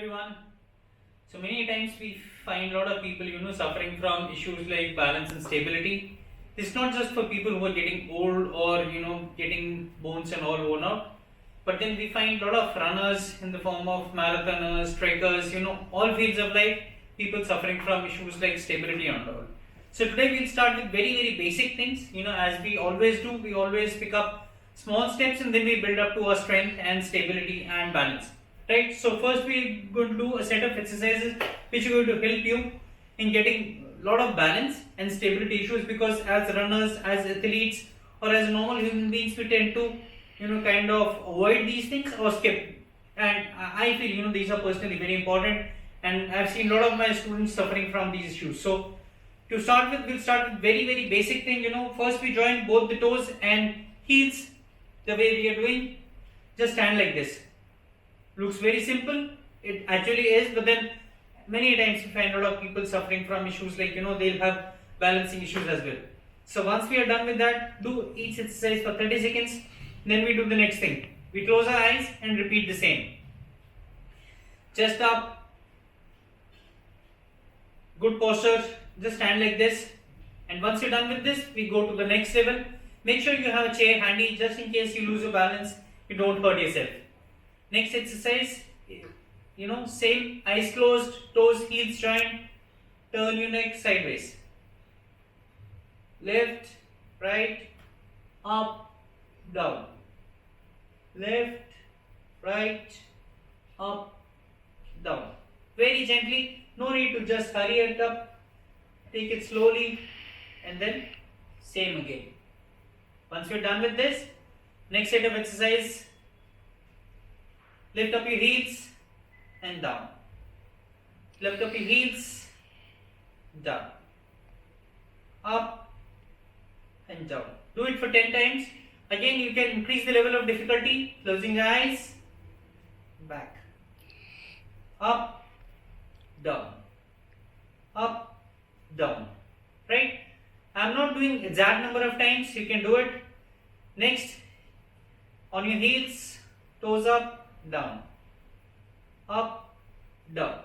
everyone. So many times we find a lot of people, suffering from issues like balance and stability. It's not just for people who are getting old or getting bones and all worn out, but then we find a lot of runners in the form of marathoners, trekkers, all fields of life, people suffering from issues like stability and all. So today we'll start with very very basic things. As we always do, we always pick up small steps and then we build up to our strength and stability and balance. Right? So first we're going to do a set of exercises which are going to help you in getting a lot of balance and stability issues, because as runners, as athletes, or as normal human beings, we tend to kind of avoid these things or skip. And I feel these are personally very important, and I've seen a lot of my students suffering from these issues. So to start with, we'll start with very very basic thing. First we join both the toes and heels the way we are doing. Just stand like this. Looks very simple, it actually is, but then many times you find a lot of people suffering from issues like they'll have balancing issues as well. So once we are done with that, do each exercise for 30 seconds. Then we do the next thing. We close our eyes and repeat the same. Chest up, good posture, just stand like this. And once you're done with this, we go to the next level. Make sure you have a chair handy just in case you lose your balance, you don't hurt yourself. Next exercise, same, eyes closed, toes, heels joined, turn your neck sideways. Left, right, up, down. Left, right, up, down. Very gently, no need to just hurry it up. Take it slowly and then same again. Once you're done with this, next set of exercise, lift up your heels and down. Lift up your heels, down. Up and down. Do it for 10 times. Again, you can increase the level of difficulty, closing your eyes, back. Up, down. Up, down. Right? I'm not doing exact number of times, you can do it. Next, on your heels, toes up, down, up, down,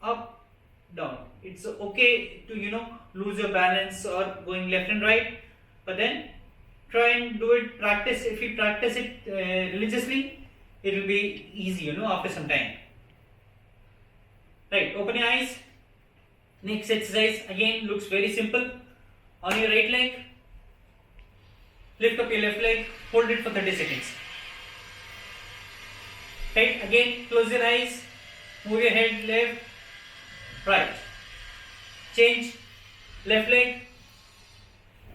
up, down. It's okay to lose your balance or going left and right, but then try and do it. Practice. If you practice it religiously, it will be easy after some time. Right, open your eyes. Next exercise again looks very simple. On your right leg, lift up your left leg, hold it for 30 seconds. Right, again close your eyes, move your head left, right. Change, left leg,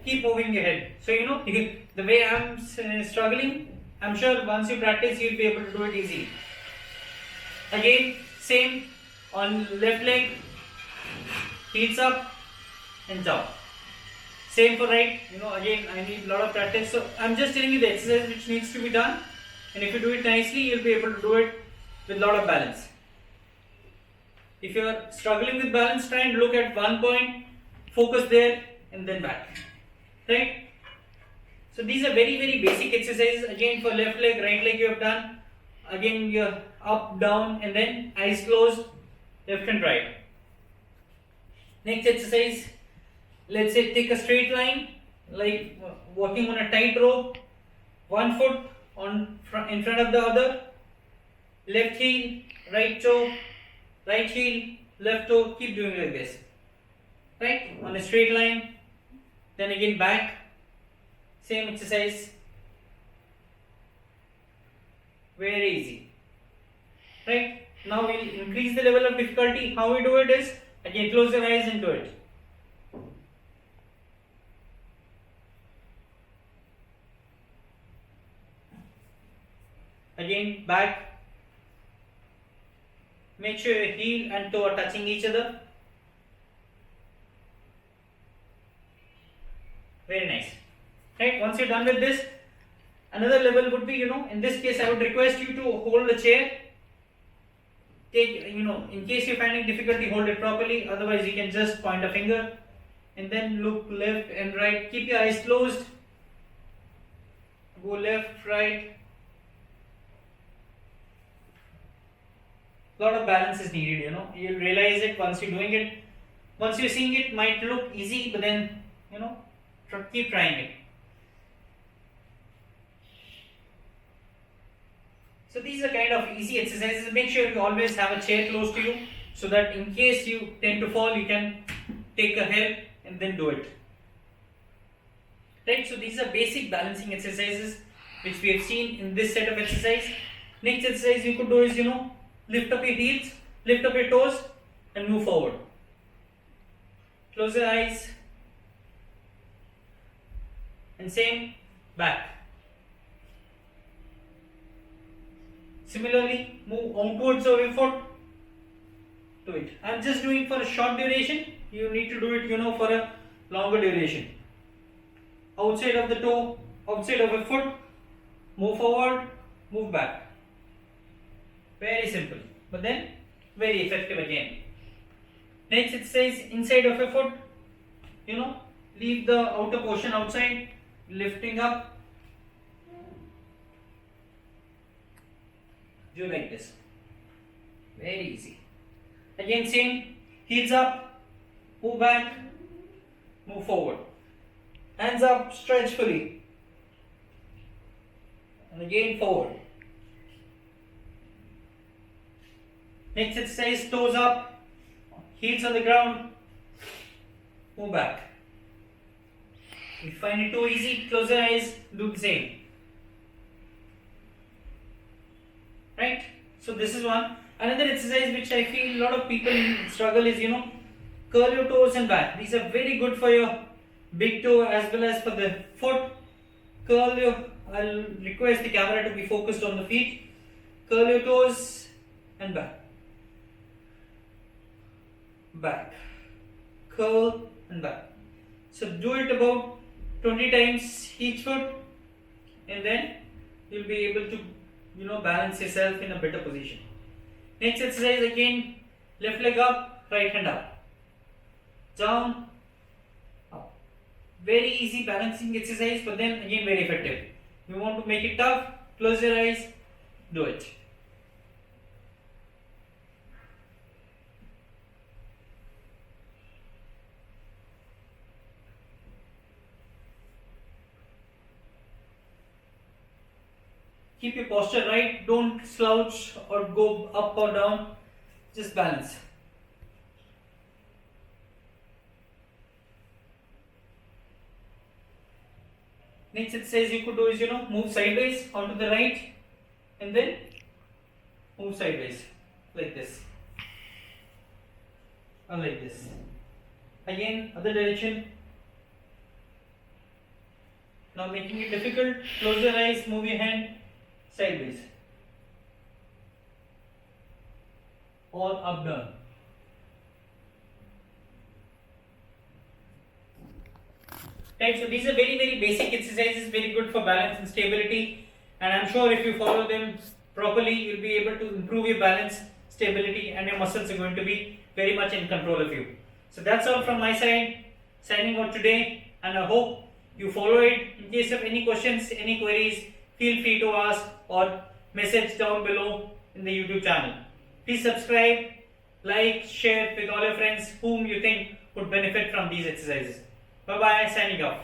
keep moving your head. So the way I'm struggling, I'm sure once you practice you'll be able to do it easily. Again, same on left leg, heels up and down. Same for right, again I need a lot of practice. So I'm just telling you the exercise which needs to be done. And if you do it nicely, you'll be able to do it with a lot of balance. If you are struggling with balance, try and look at one point, focus there and then back. Right? So these are very very basic exercises. Again for left leg, right leg you have done. Again you're up, down and then eyes closed, left and right. Next exercise, let's say take a straight line, like walking on a tight rope, one foot in front of the other, left heel, right toe, right heel, left toe, keep doing like this, right, on a straight line, then again back, same exercise, very easy, right. Now we'll increase the level of difficulty. How we do it is, again close your eyes and do it. Again back, make sure your heel and toe are touching each other. Very nice. Right, once you're done with this, another level would be, in this case I would request you to hold the chair. Take, in case you're finding difficulty, hold it properly, otherwise you can just point a finger and then look left and right. Keep your eyes closed, go left, right, A lot of balance is needed, you know. You'll realize it once you're doing it. Once you're seeing it, might look easy, but then, you know, keep trying it. So these are kind of easy exercises. Make sure you always have a chair close to you, so that in case you tend to fall, you can take a help and then do it. Right, so these are basic balancing exercises which we have seen in this set of exercise. Next exercise you could do is, you know, lift up your heels, lift up your toes and move forward. Close your eyes and same back. Similarly, move onwards of your foot. Do it. I'm just doing for a short duration. You need to do it, you know, for a longer duration. Outside of the toe, outside of a foot, move forward, move back. Very simple, but then very effective again. Next exercise, inside of a foot, you know, leave the outer portion outside, lifting up. Do like this. Very easy. Again, same, heels up, move back, move forward. Hands up, stretch fully. And again forward. Next exercise, toes up, heels on the ground, move back. If you find it too easy, close your eyes, do the same. Right? So this is one. Another exercise which I feel a lot of people struggle is, you know, curl your toes and back. These are very good for your big toe as well as for the foot. Curl your, I'll request the camera to be focused on the feet. Curl your toes and back. Back. Curl and back. So do it about 20 times each foot, and then you'll be able to, you know, balance yourself in a better position. Next exercise again, left leg up, right hand up. Down, up. Very easy balancing exercise, but then again very effective. You want to make it tough, close your eyes, do it. Keep your posture right, don't slouch or go up or down, just balance. Next exercise you could do is, you know, move sideways onto the right and then move sideways like this or like this. Again, other direction. Now making it difficult, close your eyes, move your hand sideways or up down. Right, so these are very basic exercises, very good for balance and stability, and I'm sure if you follow them properly, you'll be able to improve your balance, stability, and your muscles are going to be very much in control of you. So that's all from my side, signing out today, and I hope you follow it. In case of any questions, any queries, feel free to ask or message down below in the YouTube channel. Please subscribe, like, share with all your friends whom you think would benefit from these exercises. Bye bye, signing off.